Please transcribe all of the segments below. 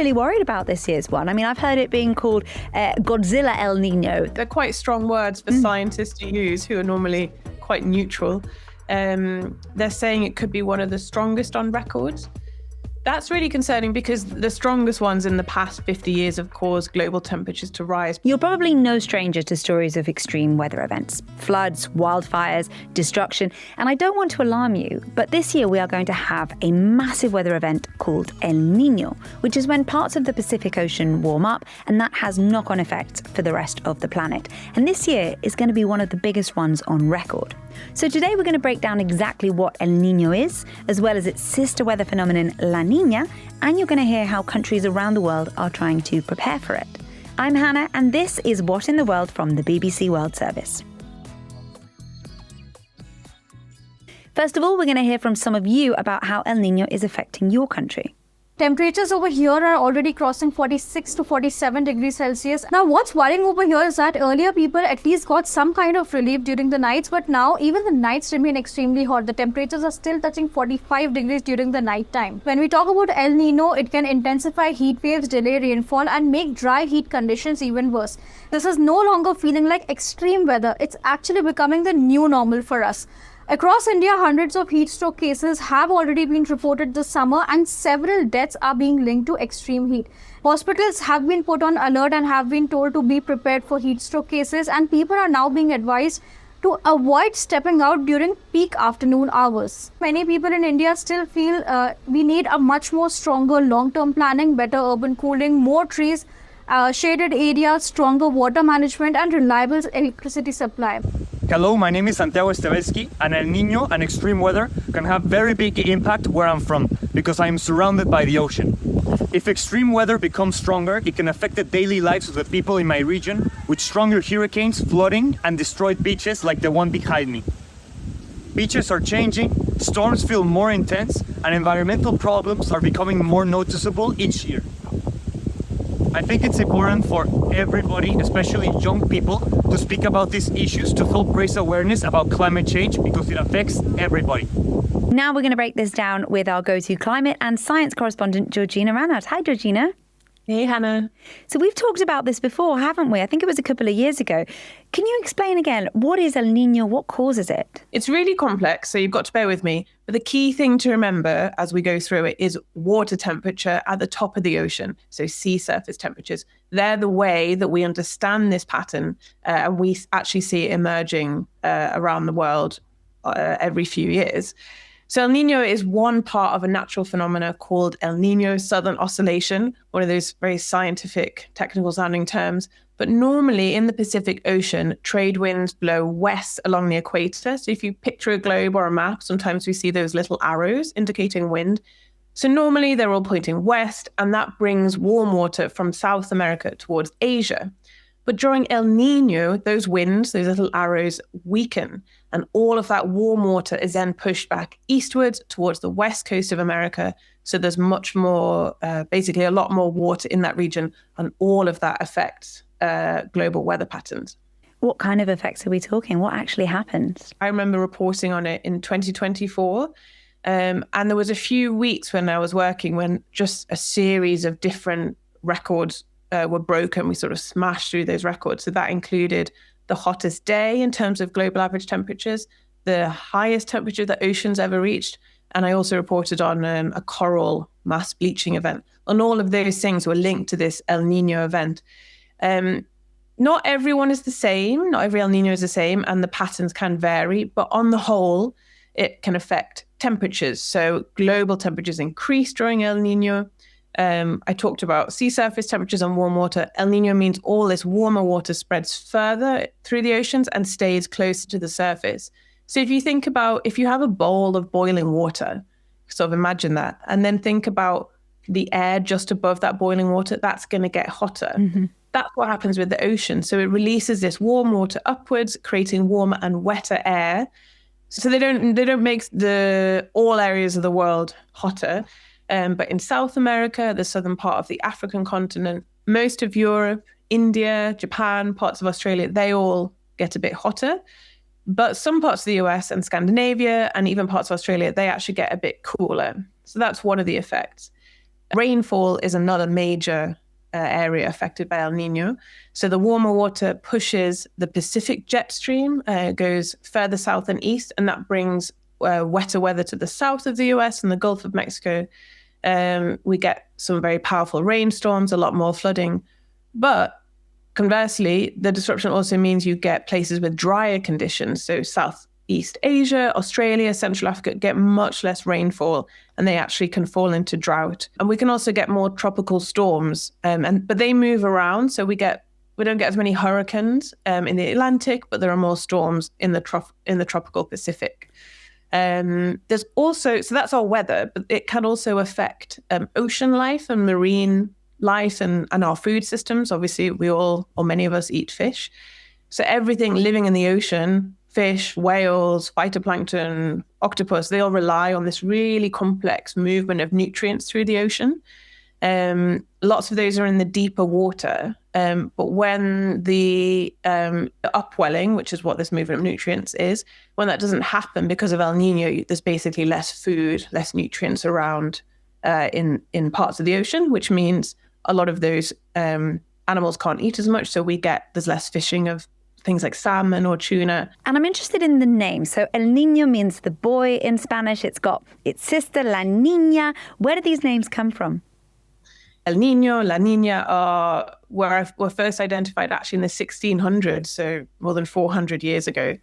really worried about this year's one. I mean, I've heard it being called Godzilla El Nino. They're quite strong words for scientists to use who are normally quite neutral. They're saying it could be one of the strongest on record. That's really concerning because the strongest ones in the past 50 years have caused global temperatures to rise. You're probably no stranger to stories of extreme weather events, floods, wildfires, destruction, and I don't want to alarm you, but this year we are going to have a massive weather event called El Nino, which is when parts of the Pacific Ocean warm up, and that has knock-on effects for the rest of the planet. And this year is going to be one of the biggest ones on record. So today we're going to break down exactly what El Nino is, as well as its sister weather phenomenon La Nina, and you're going to hear how countries around the world are trying to prepare for it. I'm Hannah, and this is What in the World from the BBC World Service. First of all, we're going to hear from some of you about how El Nino is affecting your country. Temperatures over here are already crossing 46 to 47 degrees Celsius. Now, what's worrying over here is that earlier people at least got some kind of relief during the nights, but now even the nights remain extremely hot. The temperatures are still touching 45 degrees during the night time. When we talk about El Nino, it can intensify heat waves, delay rainfall, and make dry heat conditions even worse. This is no longer feeling like extreme weather. It's actually becoming the new normal for us. Across India, hundreds of heat stroke cases have already been reported this summer, and several deaths are being linked to extreme heat. Hospitals have been put on alert and have been told to be prepared for heat stroke cases, and people are now being advised to avoid stepping out during peak afternoon hours. Many people in India still feel we need a much more stronger long-term planning, better urban cooling, more trees, shaded areas, stronger water management, and reliable electricity supply. Hello, my name is Santiago Estevesky, and El Nino and extreme weather can have very big impact where I'm from because I am surrounded by the ocean. If extreme weather becomes stronger, it can affect the daily lives of the people in my region with stronger hurricanes, flooding, and destroyed beaches like the one behind me. Beaches are changing, storms feel more intense, and environmental problems are becoming more noticeable each year. I think it's important for everybody, especially young people, to speak about these issues to help raise awareness about climate change because it affects everybody. Now we're going to break this down with our go-to climate and science correspondent, Georgina Ranat. Hi, Georgina. Hey, Hannah. So we've talked about this before, haven't we? I think it was a couple of years ago. Can you explain again, what is El Nino? What causes it? It's really complex, so you've got to bear with me. But the key thing to remember as we go through it is water temperature at the top of the ocean, so sea surface temperatures. They're the way that we understand this pattern, and we actually see it emerging around the world every few years. So El Nino is one part of a natural phenomena called El Nino Southern Oscillation, one of those very scientific, technical sounding terms. But normally in the Pacific Ocean, trade winds blow west along the equator. So if you picture a globe or a map, sometimes we see those little arrows indicating wind. So normally they're all pointing west, and that brings warm water from South America towards Asia. But during El Nino, those winds, those little arrows, weaken, and all of that warm water is then pushed back eastwards towards the west coast of America. So there's much more, basically a lot more water in that region, and all of that affects global weather patterns. What kind of effects are we talking? What actually happened? I remember reporting on it in 2024. And there was a few weeks when I was working when just a series of different records were broken. We sort of smashed through those records. So that included the hottest day in terms of global average temperatures, the highest temperature that oceans ever reached. And I also reported on a coral mass bleaching event. And all of those things were linked to this El Nino event. Not everyone is the same. Not every El Nino is the same, and the patterns can vary. But on the whole, it can affect temperatures. So global temperatures increase during El Nino. I talked about sea surface temperatures and warm water. El Nino means all this warmer water spreads further through the oceans and stays closer to the surface. So if you think about, if you have a bowl of boiling water, sort of imagine that, and then think about the air just above that boiling water, that's going to get hotter. Mm-hmm. That's what happens with the ocean. So it releases this warm water upwards, creating warmer and wetter air. So they don't make all areas of the world hotter. But in South America, the southern part of the African continent, most of Europe, India, Japan, parts of Australia, they all get a bit hotter. But some parts of the US and Scandinavia and even parts of Australia, they actually get a bit cooler. So that's one of the effects. Rainfall is another major area affected by El Nino. So the warmer water pushes the Pacific jet stream, goes further south and east, and that brings wetter weather to the south of the US and the Gulf of Mexico. We get some very powerful rainstorms, a lot more flooding. But conversely, the disruption also means you get places with drier conditions. So Southeast Asia, Australia, Central Africa get much less rainfall, and they actually can fall into drought. And we can also get more tropical storms, but they move around. So we don't get as many hurricanes in the Atlantic, but there are more storms in the tropical Pacific. There's also, so that's our weather, but it can also affect ocean life and marine life and our food systems. Obviously, we all, or many of us, eat fish. So everything living in the ocean, fish, whales, phytoplankton, octopus, they all rely on this really complex movement of nutrients through the ocean. Lots of those are in the deeper water. But when the upwelling, which is what this movement of nutrients is, when that doesn't happen because of El Nino, there's basically less food, less nutrients around in parts of the ocean, which means a lot of those animals can't eat as much. So there's less fishing of things like salmon or tuna. And I'm interested in the name. So El Niño means the boy in Spanish. It's got its sister, La Niña. Where do these names come from? El Niño, La Niña were first identified actually in the 1600s, so more than 400 years ago.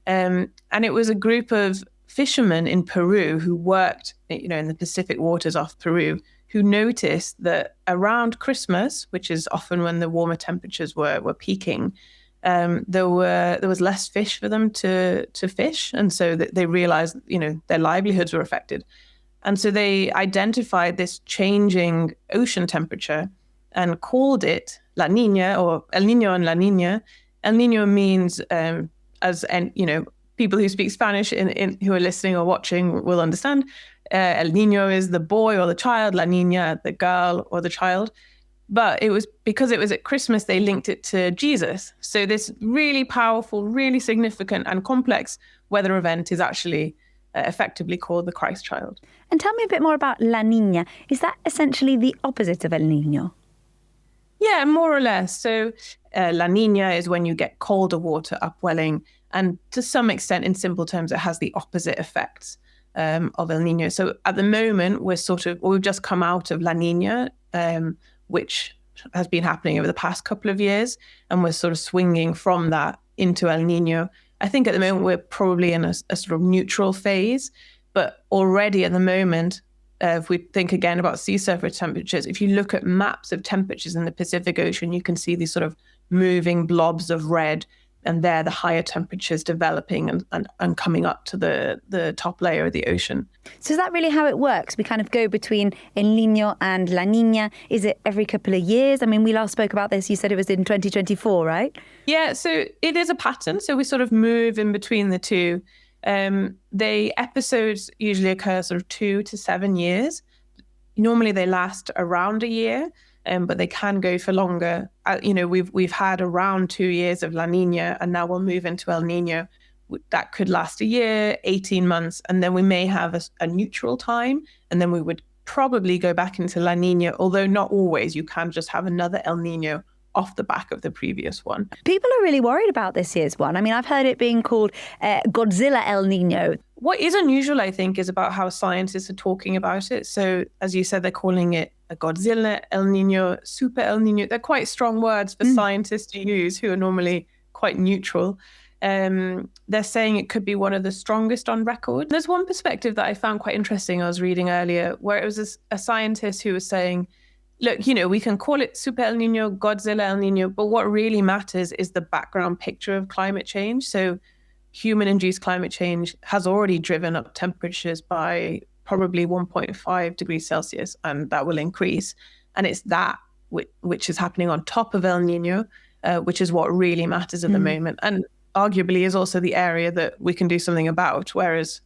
And it was a group of fishermen in Peru who worked, in the Pacific waters off Peru, who noticed that around Christmas, which is often when the warmer temperatures were peaking, there was less fish for them to fish, and so they realized, their livelihoods were affected. And so they identified this changing ocean temperature and called it La Niña, or El Niño and La Niña. El Niño means, people who speak Spanish who are listening or watching will understand. El Niño is the boy or the child, La Niña, the girl or the child. But it was because it was at Christmas, they linked it to Jesus. So this really powerful, really significant and complex weather event is actually effectively called the Christ child. And tell me a bit more about La Niña. Is that essentially the opposite of El Niño? Yeah, more or less. So La Niña is when you get colder water upwelling. And to some extent, in simple terms, it has the opposite effects of El Niño. So at the moment, we've just come out of La Niña, which has been happening over the past couple of years. And we're sort of swinging from that into El Niño. I think at the moment, we're probably in a sort of neutral phase. But already at the moment, if we think again about sea surface temperatures, if you look at maps of temperatures in the Pacific Ocean, you can see these sort of moving blobs of red, and they're the higher temperatures developing and coming up to the top layer of the ocean. So is that really how it works? We kind of go between El Niño and La Niña. Is it every couple of years? I mean, we last spoke about this. You said it was in 2024, right? Yeah, so it is a pattern. So we sort of move in between the two. The episodes usually occur sort of 2 to 7 years. Normally they last around a year, but they can go for longer. We've had around 2 years of La Niña, and now we'll move into El Niño. That could last a year, 18 months, and then we may have a neutral time, and then we would probably go back into La Niña, although not always. You can just have another El Niño off the back of the previous one. People are really worried about this year's one. I mean, I've heard it being called Godzilla El Niño. What is unusual, I think, is about how scientists are talking about it. So, as you said, they're calling it a Godzilla El Niño, Super El Niño. They're quite strong words for scientists to use who are normally quite neutral. They're saying it could be one of the strongest on record. There's one perspective that I found quite interesting I was reading earlier, where it was a scientist who was saying, look, we can call it Super El Niño, Godzilla El Niño, but what really matters is the background picture of climate change. So human-induced climate change has already driven up temperatures by probably 1.5 degrees Celsius, and that will increase. And it's that which is happening on top of El Niño, which is what really matters at the moment. And arguably is also the area that we can do something about, whereas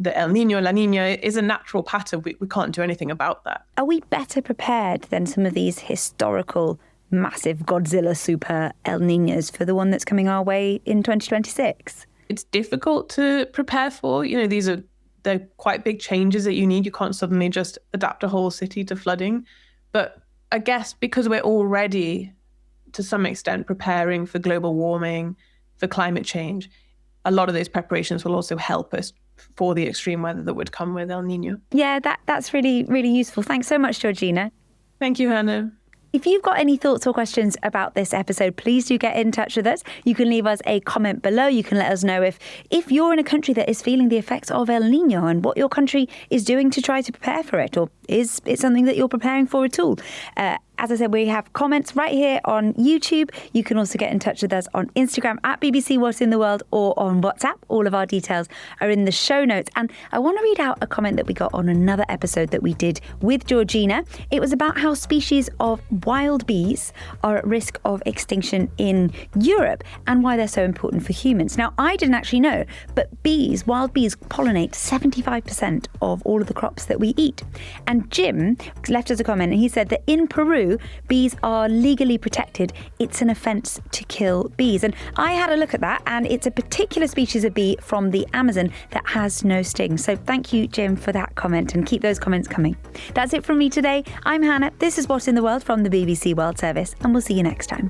the El Niño, La Niña is a natural pattern. We can't do anything about that. Are we better prepared than some of these historical, massive Godzilla Super El Niños for the one that's coming our way in 2026? It's difficult to prepare for. These are they're quite big changes that you need. You can't suddenly just adapt a whole city to flooding. But I guess because we're already, to some extent, preparing for global warming, for climate change, a lot of those preparations will also help us for the extreme weather that would come with El Nino. Yeah, that's really, really useful. Thanks so much, Georgina. Thank you, Hannah. If you've got any thoughts or questions about this episode, please do get in touch with us. You can leave us a comment below. You can let us know if you're in a country that is feeling the effects of El Nino and what your country is doing to try to prepare for it, or is it something that you're preparing for at all? As I said, we have comments right here on YouTube. You can also get in touch with us on Instagram at BBC What's in the World or on WhatsApp. All of our details are in the show notes. And I want to read out a comment that we got on another episode that we did with Georgina. It was about how species of wild bees are at risk of extinction in Europe and why they're so important for humans. Now, I didn't actually know, but wild bees pollinate 75% of all of the crops that we eat. And Jim left us a comment and he said that in Peru, bees are legally protected. It's an offence to kill bees. And I had a look at that, and it's a particular species of bee from the Amazon that has no sting. So thank you, Jim, for that comment, and keep those comments coming. That's it from me today. I'm Hannah. This is What's in the World from the BBC World Service, and we'll see you next time.